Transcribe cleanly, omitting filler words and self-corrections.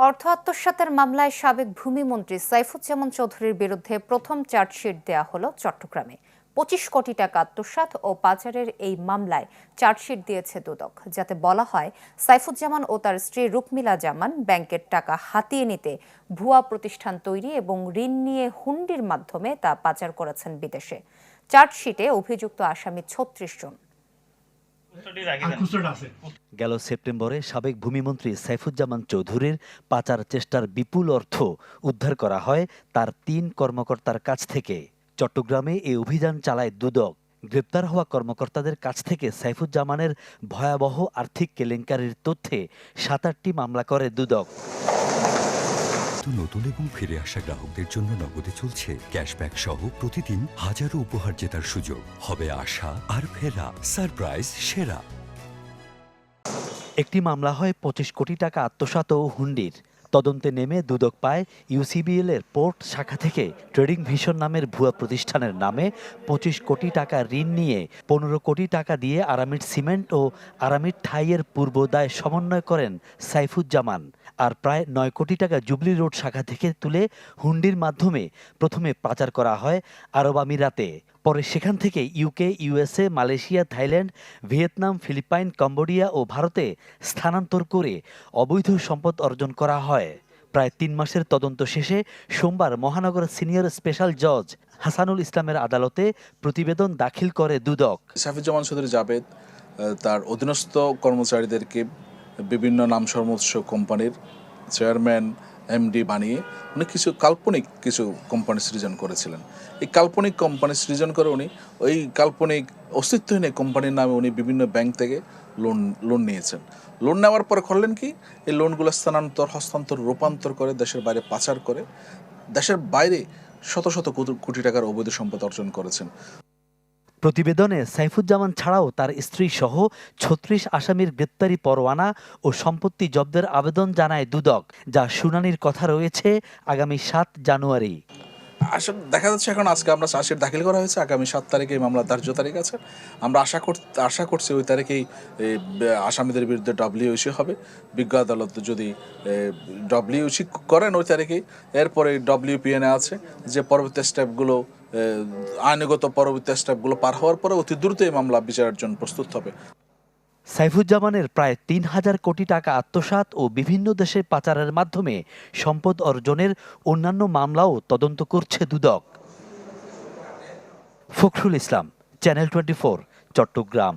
অর্থ আত্মসাতের মামলায় সাবেক ভূমিমন্ত্রী সাইফুজ্জামান চৌধুরীর বিরুদ্ধে প্রথম চার্জশিট দেয়া হলো চট্টগ্রামে। ২৫ কোটি টাকা আত্মসাৎ ও পাচারের এই মামলায় চার্জশিট দিয়েছে দুদক, যাতে বলা হয় সাইফুজ্জামান ও তার স্ত্রী রুকমিলা জামান ব্যাংকের টাকা হাতিয়ে নিতে ভুয়া প্রতিষ্ঠান তৈরি এবং ঋণ নিয়ে হুন্ডির মাধ্যমে তা পাচার করেছেন বিদেশে। চার্জশিটে অভিযুক্ত আসামি ৩৬ জন। গেল সেপ্টেম্বরে সাবেক ভূমিমন্ত্রী সাইফুজ্জামান চৌধুরীর পাচার চেষ্টার বিপুল অর্থ উদ্ধার করা হয় তার ৩ কর্মকর্তার কাছ থেকে। চট্টগ্রামে এই অভিযান চালায় দুদক। গ্রেপ্তার হওয়া কর্মকর্তাদের কাছ থেকে সাইফুজ্জামানের ভয়াবহ আর্থিক কেলেঙ্কারির তথ্যে ৭-৮টি মামলা করে দুদক। নতুন এবং ফিরে আসা গ্রাহকদের জন্য নগদে চলছে ক্যাশব্যাক সহ প্রতিদিন হাজারো উপহার জেতার সুযোগ। হবে আশা আর ফেরা, সারপ্রাইজ সেরা। একটি মামলা হয় ২৫ কোটি টাকা আত্মসাৎ ও হুন্ডির। তদন্তে নেমে দুদক পায় ইউসিবিএল এর পোর্ট শাখা থেকে ট্রেডিং ভিশন নামের ভুয়া প্রতিষ্ঠানের নামে ২৫ কোটি টাকা ঋণ নিয়ে ১৫ কোটি টাকা দিয়ে আরামিড সিমেন্ট ও আরামিড ঠাইয়ের পূর্বদায় সমন্বয় করেন সাইফুজ্জামান। আর প্রায় ৯ কোটি টাকা জুবলি রোড শাখা থেকে তুলে হুন্ডির মাধ্যমে প্রথমে পাচার করা হয় আরব আমিরাতে। পরে সেখান থেকে UK, USA, Malaysia, Thailand, Vietnam, Philippines, Cambodia ও ভারতে স্থানান্তর করে অবৈধ সম্পদ অর্জন করা হয়। প্রায় ৩ মাসের তদন্ত শেষে সোমবার মহানগর সিনিয়র স্পেশাল জজ হাসানুল ইসলামের আদালতে প্রতিবেদন দাখিল করে দুদক। সাইফুজ্জামান চৌধুরী জাবেদ তার অধীনস্থ কর্মচারীদেরকে বিভিন্ন নামসর্বস্ব কোম্পানির চেয়ারম্যান, এমডি বানিয়ে উনি কাল্পনিক কিছু কোম্পানি সৃজন করেছিলেন। এই কাল্পনিক কোম্পানি সৃজন করে উনি ওই কাল্পনিক অস্তিত্বহীন কোম্পানির নামে উনি বিভিন্ন ব্যাংক থেকে লোন নিয়েছেন। লোন নেওয়ার পরে করলেন কি, এই লোনগুলো হস্তান্তর, রূপান্তর করে দেশের বাইরে পাচার করে দেশের বাইরে শত শত কোটি টাকার অবৈধ সম্পদ অর্জন করেছেন। প্রতিবেদনে সাইফুজ্জামান ছাড়াও তার স্ত্রী সহ ৩৬ আসামির গ্রেপ্তারি পরোয়ানা ও সম্পত্তি জব্দের আবেদন জানায় দুদক, যা শুনানির কথা রয়েছে আগামী ৭ জানুয়ারি। আসলে দেখা যাচ্ছে এখন আজকে আমরা চার্জশিট দাখিল করা হয়েছে, আগামী ৭ তারিখে এই মামলা ধার্য তারিখ আছে। আমরা আশা করছি ওই তারিখেই আসামিদের বিরুদ্ধে ডব্লিউসি হবে। বিজ্ঞ আদালত যদি ডব্লিউসি করেন ওই তারিখেই, এরপরে ডব্লিউপিএনএ আছে যে পরবর্তী স্টেপগুলো, আইনগত পরবর্তী স্টেপগুলো পার হওয়ার পরে অতি দ্রুত এই মামলা বিচারের জন্য প্রস্তুত হবে। সাইফুজ্জামানের প্রায় ৩,০০০ কোটি টাকা আত্মসাৎ ও বিভিন্ন দেশে পাচারের মাধ্যমে সম্পদ অর্জনের অন্যান্য মামলাও তদন্ত করছে দুদক। ফখরুল ইসলাম, চ্যানেল 24, চট্টগ্রাম।